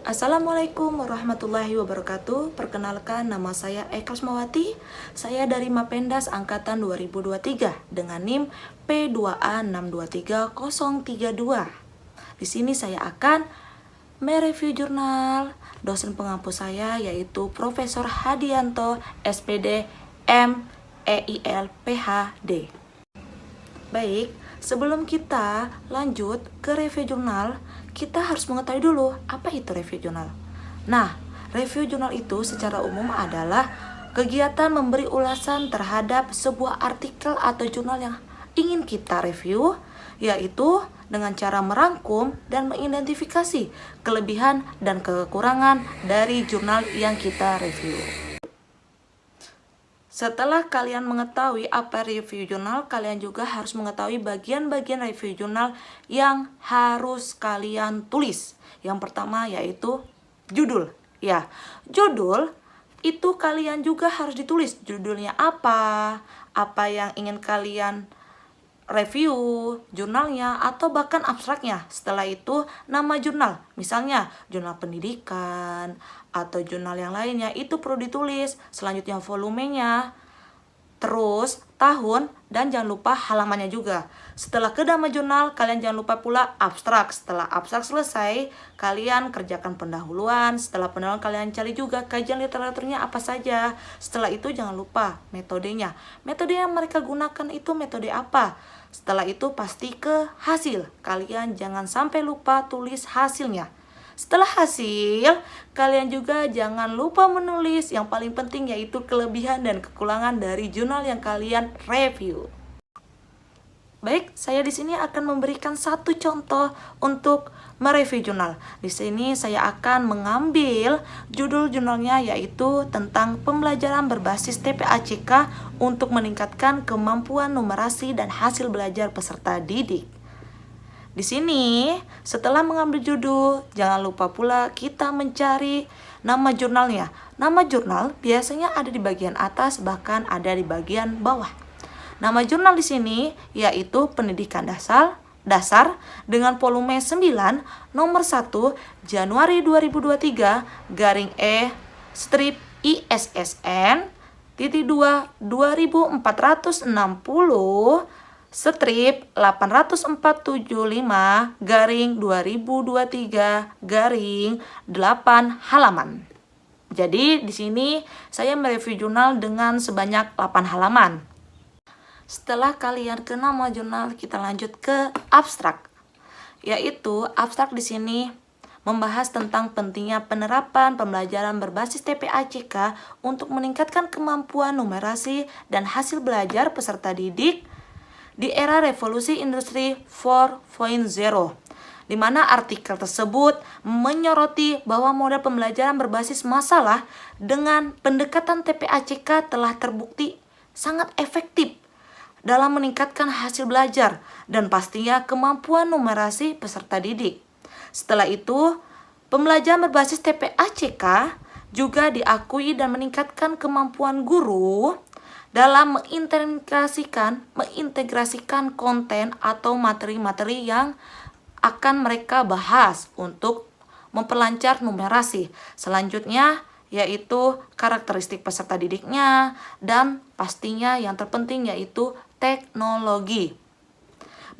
Assalamualaikum warahmatullahi wabarakatuh. Perkenalkan, nama saya Eka Smawati. Saya dari Mapendas angkatan 2023 dengan NIM P2A623032. Di sini saya akan mereview jurnal dosen pengampu saya, yaitu Profesor Hadianto SPD MEIL PhD. Baik, sebelum kita lanjut ke review jurnal, kita harus mengetahui dulu apa itu review jurnal. Nah, review jurnal itu secara umum adalah kegiatan memberi ulasan terhadap sebuah artikel atau jurnal yang ingin kita review, yaitu dengan cara merangkum dan mengidentifikasi kelebihan dan kekurangan dari jurnal yang kita review. Setelah kalian mengetahui apa review jurnal, kalian juga harus mengetahui bagian-bagian review jurnal yang harus kalian tulis. Yang pertama yaitu judul. Ya, judul itu kalian juga harus ditulis. Judulnya apa yang ingin kalian review, jurnalnya, atau bahkan abstraknya. Setelah itu nama jurnal, misalnya jurnal pendidikan atau jurnal yang lainnya, itu perlu ditulis. Selanjutnya volumenya, terus tahun, dan jangan lupa halamannya juga. Setelah ke nama jurnal, kalian jangan lupa pula abstrak. Setelah abstrak selesai, kalian kerjakan pendahuluan. Setelah pendahuluan, kalian cari juga kajian literaturnya apa saja. Setelah itu jangan lupa metodenya. Metode yang mereka gunakan itu metode apa? Setelah itu pasti ke hasil. Kalian jangan sampai lupa tulis hasilnya. Setelah hasil, kalian juga jangan lupa menulis yang paling penting, yaitu kelebihan dan kekurangan dari jurnal yang kalian review. Baik, saya di sini akan memberikan satu contoh untuk mereview jurnal. Di sini saya akan mengambil judul jurnalnya, yaitu tentang pembelajaran berbasis TPACK untuk meningkatkan kemampuan numerasi dan hasil belajar peserta didik. Di sini, setelah mengambil judul, jangan lupa pula kita mencari nama jurnalnya. Nama jurnal biasanya ada di bagian atas, bahkan ada di bagian bawah. Nama jurnal di sini yaitu Pendidikan Dasar dengan volume 9 nomor 1 Januari 2023 garing E strip ISSN titik 2 2460 strip 8475 garing 2023 garing 8 halaman. Jadi di sini saya mereview jurnal dengan sebanyak 8 halaman. Setelah kalian ke nama jurnal, kita lanjut ke abstrak. Yaitu abstrak di sini membahas tentang pentingnya penerapan pembelajaran berbasis TPACK untuk meningkatkan kemampuan numerasi dan hasil belajar peserta didik di era revolusi industri 4.0, di mana artikel tersebut menyoroti bahwa model pembelajaran berbasis masalah dengan pendekatan TPACK telah terbukti sangat efektif dalam meningkatkan hasil belajar dan pastinya kemampuan numerasi peserta didik. Setelah itu, pembelajaran berbasis TPACK juga diakui dan meningkatkan kemampuan guru dalam mengintegrasikan konten atau materi-materi yang akan mereka bahas untuk memperlancar numerasi. Selanjutnya yaitu karakteristik peserta didiknya, dan pastinya yang terpenting yaitu teknologi.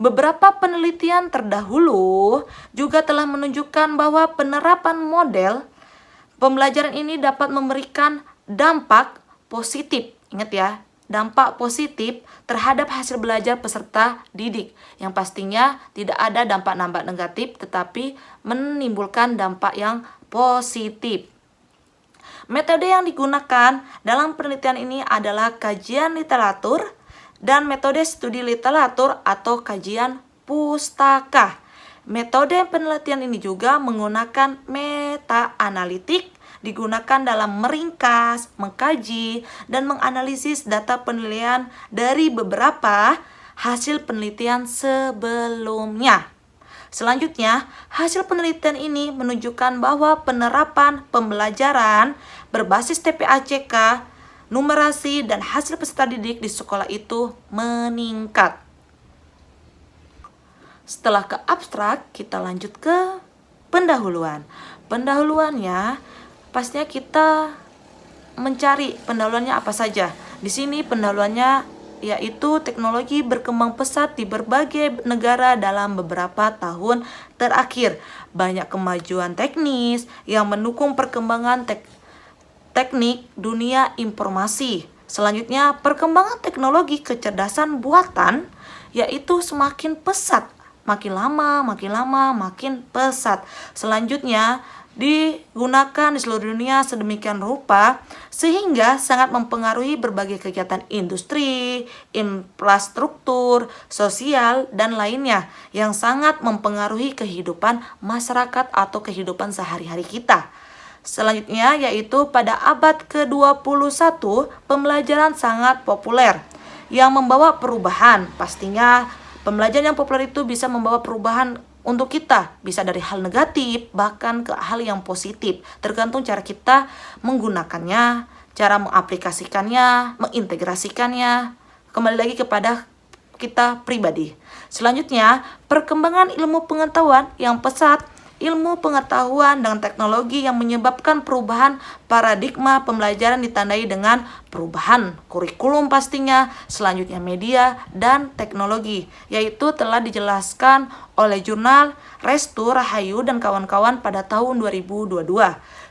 Beberapa penelitian terdahulu juga telah menunjukkan bahwa penerapan model pembelajaran ini dapat memberikan dampak positif. Ingat ya, dampak positif terhadap hasil belajar peserta didik, yang pastinya tidak ada dampak negatif, tetapi menimbulkan dampak yang positif. Metode yang digunakan dalam penelitian ini adalah kajian literatur dan metode studi literatur atau kajian pustaka. Metode penelitian ini juga menggunakan meta-analitik, digunakan dalam meringkas, mengkaji, dan menganalisis data penilaian dari beberapa hasil penelitian sebelumnya. Selanjutnya, hasil penelitian ini menunjukkan bahwa penerapan pembelajaran berbasis TPACK, numerasi, dan hasil peserta didik di sekolah itu meningkat. Setelah ke abstrak, kita lanjut ke pendahuluan. Pendahuluannya pastinya kita mencari pendahuluannya apa saja. Di sini pendahuluannya yaitu teknologi berkembang pesat di berbagai negara dalam beberapa tahun terakhir. Banyak kemajuan teknis yang mendukung perkembangan teknik dunia informasi. Selanjutnya, perkembangan teknologi kecerdasan buatan yaitu semakin pesat. Makin lama, makin pesat. Selanjutnya, digunakan di seluruh dunia sedemikian rupa sehingga sangat mempengaruhi berbagai kegiatan industri, infrastruktur, sosial, dan lainnya yang sangat mempengaruhi kehidupan masyarakat atau kehidupan sehari-hari kita. Selanjutnya yaitu pada abad ke-21 pembelajaran sangat populer yang membawa perubahan. Pastinya pembelajaran yang populer itu bisa membawa perubahan untuk kita, bisa dari hal negatif bahkan ke hal yang positif, tergantung cara kita menggunakannya, cara mengaplikasikannya, mengintegrasikannya, kembali lagi kepada kita pribadi. Selanjutnya, perkembangan ilmu pengetahuan yang pesat. Ilmu pengetahuan dan teknologi yang menyebabkan perubahan paradigma pembelajaran ditandai dengan perubahan kurikulum pastinya, selanjutnya media dan teknologi, yaitu telah dijelaskan oleh jurnal Restu Rahayu dan kawan-kawan pada tahun 2022.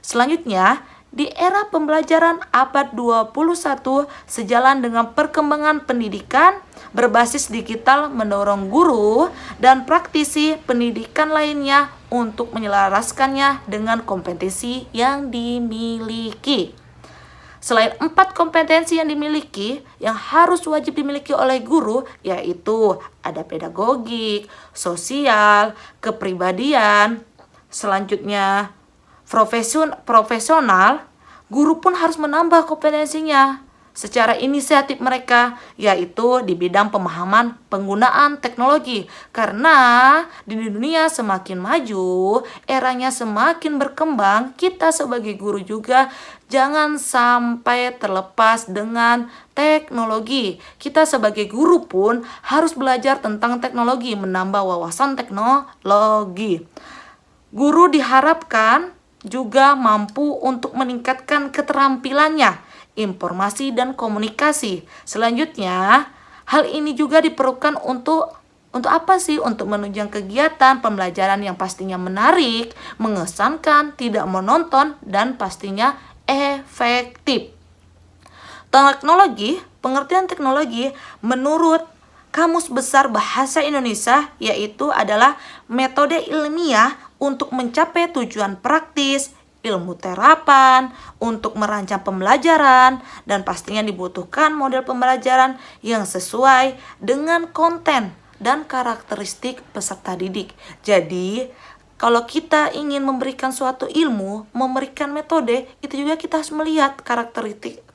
Selanjutnya, di era pembelajaran abad 21, sejalan dengan perkembangan pendidikan berbasis digital mendorong guru dan praktisi pendidikan lainnya untuk menyelaraskannya dengan kompetensi yang dimiliki. Selain 4 kompetensi yang dimiliki, yang harus wajib dimiliki oleh guru, yaitu ada pedagogik, sosial, kepribadian, selanjutnya profesional, guru pun harus menambah kompetensinya secara inisiatif mereka, yaitu di bidang pemahaman penggunaan teknologi. Karena di dunia semakin maju, eranya semakin berkembang, kita sebagai guru juga jangan sampai terlepas dengan teknologi. Kita sebagai guru pun harus belajar tentang teknologi, menambah wawasan teknologi. Guru diharapkan juga mampu untuk meningkatkan keterampilannya, informasi dan komunikasi. Selanjutnya, hal ini juga diperlukan untuk apa sih? Untuk menunjang kegiatan pembelajaran yang pastinya menarik, mengesankan, tidak monoton, dan pastinya efektif. Teknologi, pengertian teknologi menurut Kamus Besar Bahasa Indonesia yaitu adalah metode ilmiah untuk mencapai tujuan praktis, ilmu terapan, untuk merancang pembelajaran, dan pastinya dibutuhkan model pembelajaran yang sesuai dengan konten dan karakteristik peserta didik. Jadi, kalau kita ingin memberikan suatu ilmu, memberikan metode, itu juga kita harus melihat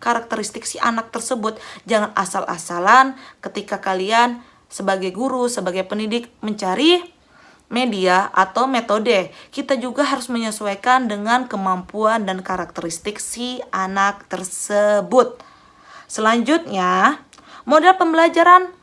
karakteristik si anak tersebut. Jangan asal-asalan ketika kalian sebagai guru, sebagai pendidik mencari media atau metode. Kita juga harus menyesuaikan dengan kemampuan dan karakteristik si anak tersebut. Selanjutnya, model pembelajaran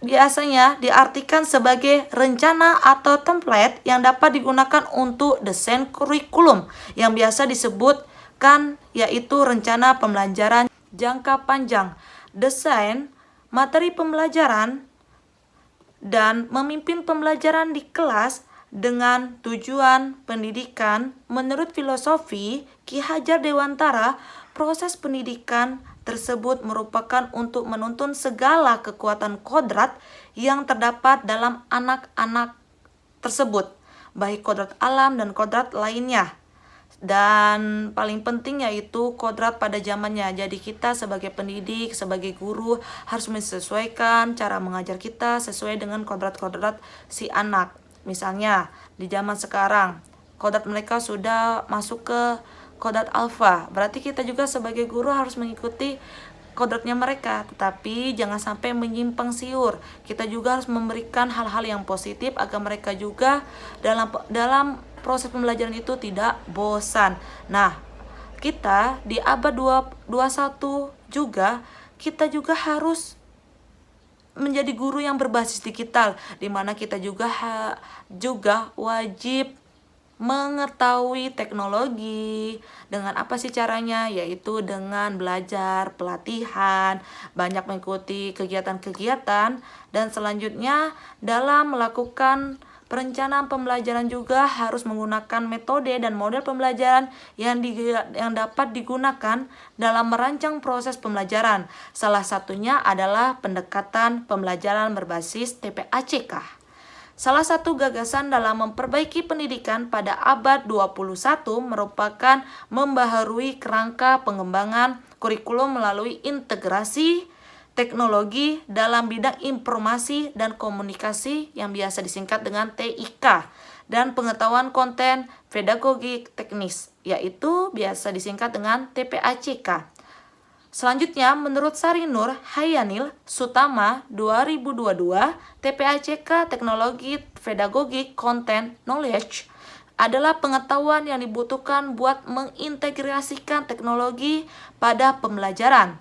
biasanya diartikan sebagai rencana atau template yang dapat digunakan untuk desain kurikulum yang biasa disebutkan yaitu rencana pembelajaran jangka panjang, desain materi pembelajaran, dan memimpin pembelajaran di kelas dengan tujuan pendidikan. Menurut filosofi Ki Hajar Dewantara, proses pendidikan tersebut merupakan untuk menuntun segala kekuatan kodrat yang terdapat dalam anak-anak tersebut, baik kodrat alam dan kodrat lainnya. Dan paling penting yaitu kodrat pada zamannya. Jadi kita sebagai pendidik, sebagai guru harus menyesuaikan cara mengajar kita sesuai dengan kodrat-kodrat si anak. Misalnya di zaman sekarang kodrat mereka sudah masuk ke kodrat alfa, berarti kita juga sebagai guru harus mengikuti kodratnya mereka, tetapi jangan sampai menyimpang siur. Kita juga harus memberikan hal-hal yang positif agar mereka juga dalam proses pembelajaran itu tidak bosan. Nah, kita di abad 21 juga, kita juga harus menjadi guru yang berbasis digital, di mana kita juga wajib mengetahui teknologi. Dengan apa sih caranya? Yaitu dengan belajar, pelatihan, banyak mengikuti kegiatan-kegiatan, dan selanjutnya dalam melakukan perencanaan pembelajaran juga harus menggunakan metode dan model pembelajaran yang dapat digunakan dalam merancang proses pembelajaran. Salah satunya adalah pendekatan pembelajaran berbasis TPACK. Salah satu gagasan dalam memperbaiki pendidikan pada abad 21 merupakan membaharui kerangka pengembangan kurikulum melalui integrasi teknologi dalam bidang informasi dan komunikasi yang biasa disingkat dengan TIK, dan pengetahuan konten pedagogik teknis, yaitu biasa disingkat dengan TPACK. Selanjutnya, menurut Sarinur Hayanil Sutama 2022, TPACK Teknologi Pedagogik Content Knowledge adalah pengetahuan yang dibutuhkan buat mengintegrasikan teknologi pada pembelajaran.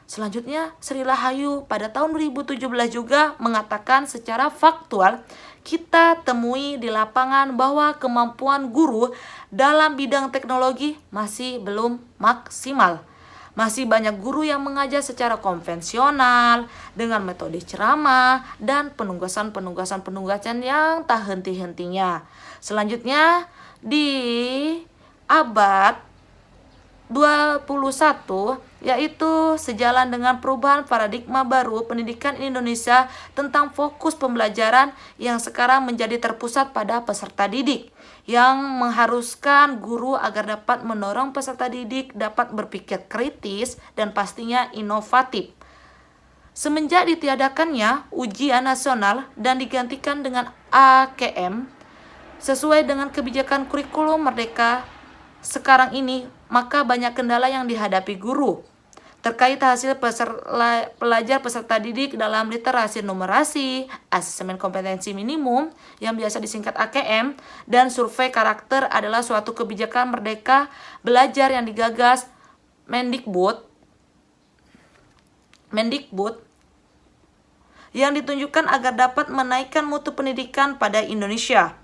Selanjutnya, Sri Rahayu pada tahun 2017 juga mengatakan secara faktual kita temui di lapangan bahwa kemampuan guru dalam bidang teknologi masih belum maksimal. Masih banyak guru yang mengajar secara konvensional dengan metode ceramah dan penugasan yang tak henti-hentinya. Selanjutnya, di abad 21, yaitu sejalan dengan perubahan paradigma baru pendidikan Indonesia tentang fokus pembelajaran yang sekarang menjadi terpusat pada peserta didik, yang mengharuskan guru agar dapat mendorong peserta didik dapat berpikir kritis dan pastinya inovatif. Semenjak ditiadakannya ujian nasional dan digantikan dengan AKM sesuai dengan kebijakan kurikulum merdeka sekarang ini, maka banyak kendala yang dihadapi guru terkait hasil pelajar peserta didik dalam literasi numerasi, asesmen kompetensi minimum yang biasa disingkat AKM, dan survei karakter adalah suatu kebijakan merdeka belajar yang digagas Mendikbud yang ditunjukkan agar dapat menaikkan mutu pendidikan pada Indonesia.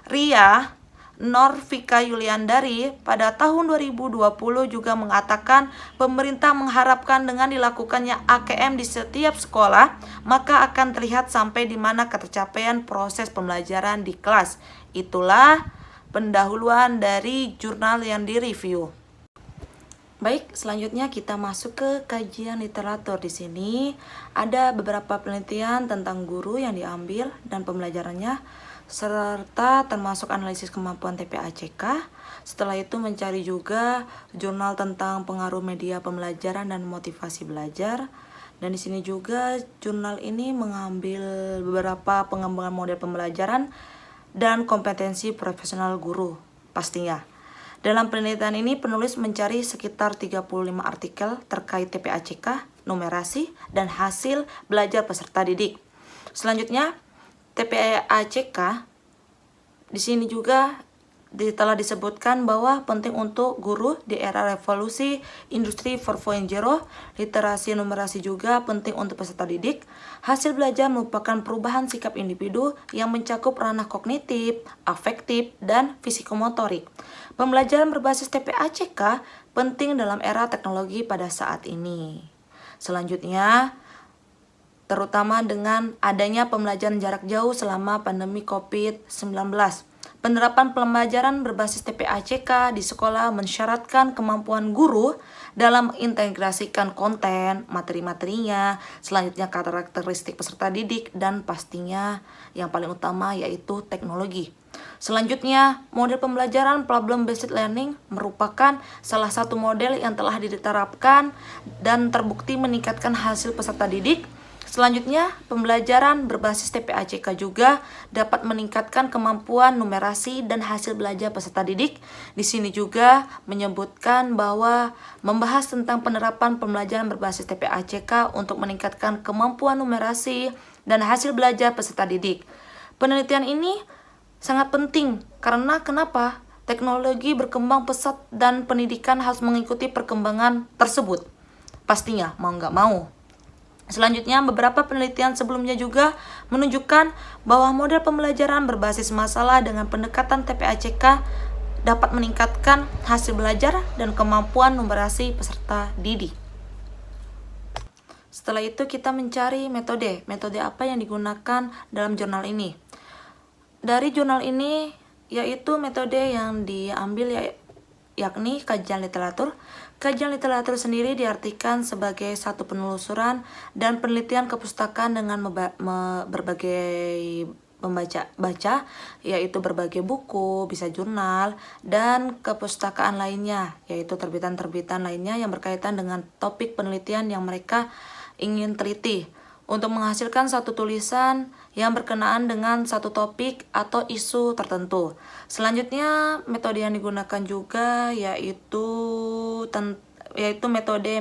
Ria Norvika Yuliandari pada tahun 2020 juga mengatakan pemerintah mengharapkan dengan dilakukannya AKM di setiap sekolah, maka akan terlihat sampai di mana ketercapaian proses pembelajaran di kelas. Itulah pendahuluan dari jurnal yang direview. Baik, selanjutnya kita masuk ke kajian literatur. Di sini ada beberapa penelitian tentang guru yang diambil dan pembelajarannya, serta termasuk analisis kemampuan TPACK. Setelah itu mencari juga jurnal tentang pengaruh media pembelajaran dan motivasi belajar. Dan di sini juga jurnal ini mengambil beberapa pengembangan model pembelajaran dan kompetensi profesional guru pastinya. Dalam penelitian ini penulis mencari sekitar 35 artikel terkait TPACK, numerasi, dan hasil belajar peserta didik. Selanjutnya, TPACK di sini juga telah disebutkan bahwa penting untuk guru di era revolusi industri 4.0. Literasi numerasi juga penting untuk peserta didik. Hasil belajar merupakan perubahan sikap individu yang mencakup ranah kognitif, afektif, dan fisikomotorik. Pembelajaran berbasis TPACK penting dalam era teknologi pada saat ini. Selanjutnya, terutama dengan adanya pembelajaran jarak jauh selama pandemi COVID-19. Penerapan pembelajaran berbasis TPACK di sekolah mensyaratkan kemampuan guru dalam mengintegrasikan konten, materi-materinya, selanjutnya karakteristik peserta didik, dan pastinya yang paling utama yaitu teknologi. Selanjutnya, model pembelajaran problem-based learning merupakan salah satu model yang telah diterapkan dan terbukti meningkatkan hasil peserta didik. Selanjutnya, pembelajaran berbasis TPACK juga dapat meningkatkan kemampuan numerasi dan hasil belajar peserta didik. Di sini juga menyebutkan bahwa membahas tentang penerapan pembelajaran berbasis TPACK untuk meningkatkan kemampuan numerasi dan hasil belajar peserta didik. Penelitian ini sangat penting karena kenapa? Teknologi berkembang pesat dan pendidikan harus mengikuti perkembangan tersebut. Pastinya, mau nggak mau. Selanjutnya, beberapa penelitian sebelumnya juga menunjukkan bahwa model pembelajaran berbasis masalah dengan pendekatan TPACK dapat meningkatkan hasil belajar dan kemampuan numerasi peserta didik. Setelah itu kita mencari metode apa yang digunakan dalam jurnal ini. Dari jurnal ini yaitu metode yang diambil yakni kajian literatur. Kajian literatur sendiri diartikan sebagai satu penelusuran dan penelitian kepustakaan dengan berbagai baca, yaitu berbagai buku, bisa jurnal, dan kepustakaan lainnya, yaitu terbitan-terbitan lainnya yang berkaitan dengan topik penelitian yang mereka ingin teliti, untuk menghasilkan satu tulisan yang berkenaan dengan satu topik atau isu tertentu. Selanjutnya, metode yang digunakan juga yaitu metode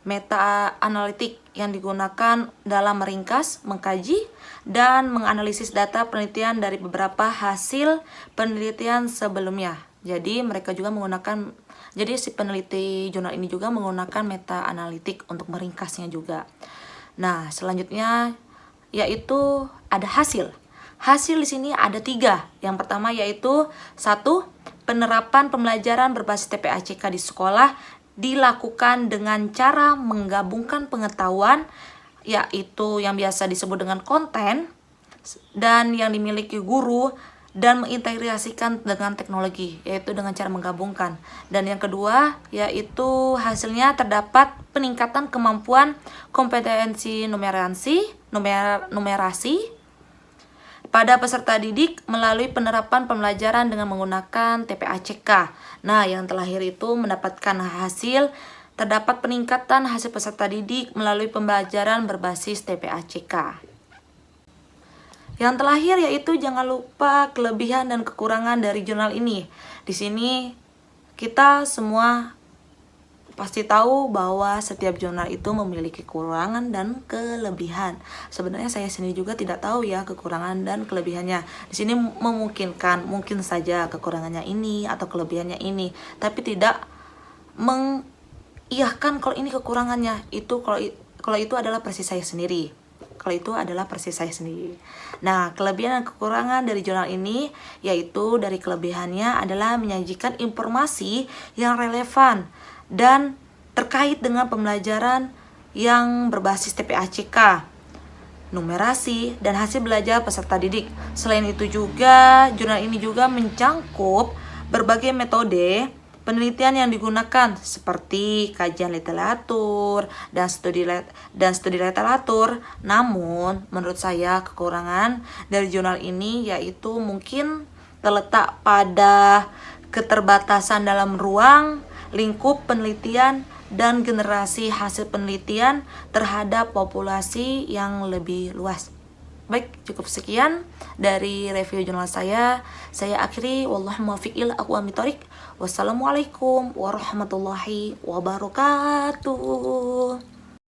meta-analitik yang digunakan dalam meringkas, mengkaji, dan menganalisis data penelitian dari beberapa hasil penelitian sebelumnya. Jadi si peneliti jurnal ini juga menggunakan meta-analitik untuk meringkasnya juga. Nah, selanjutnya yaitu ada hasil. Hasil di sini ada 3. Yang pertama yaitu 1. Penerapan pembelajaran berbasis TPACK di sekolah dilakukan dengan cara menggabungkan pengetahuan, yaitu yang biasa disebut dengan konten, dan yang dimiliki guru, dan mengintegrasikan dengan teknologi, yaitu dengan cara menggabungkan. Dan yang kedua yaitu hasilnya terdapat peningkatan kemampuan kompetensi numerasi pada peserta didik melalui penerapan pembelajaran dengan menggunakan TPACK. Nah, yang terakhir itu mendapatkan hasil terdapat peningkatan hasil peserta didik melalui pembelajaran berbasis TPACK. Yang terakhir yaitu jangan lupa kelebihan dan kekurangan dari jurnal ini. Di sini kita semua pasti tahu bahwa setiap jurnal itu memiliki kekurangan dan kelebihan. Sebenarnya saya sendiri juga tidak tahu ya kekurangan dan kelebihannya. Di sini mungkin saja kekurangannya ini atau kelebihannya ini, tapi tidak mengiyahkan kalau ini kekurangannya. Kalau itu adalah versi saya sendiri. Nah, kelebihan dan kekurangan dari jurnal ini yaitu dari kelebihannya adalah menyajikan informasi yang relevan dan terkait dengan pembelajaran yang berbasis TPACK, numerasi, dan hasil belajar peserta didik. Selain itu juga, jurnal ini juga mencangkup berbagai metode penelitian yang digunakan seperti kajian literatur dan studi literatur. Namun, menurut saya kekurangan dari jurnal ini yaitu mungkin terletak pada keterbatasan dalam ruang, lingkup penelitian, dan generasi hasil penelitian terhadap populasi yang lebih luas. Baik, cukup sekian dari review jurnal saya. Saya akhiri, wallahu muwaffiq ila aqwamit thoriq. Wassalamualaikum warahmatullahi wabarakatuh.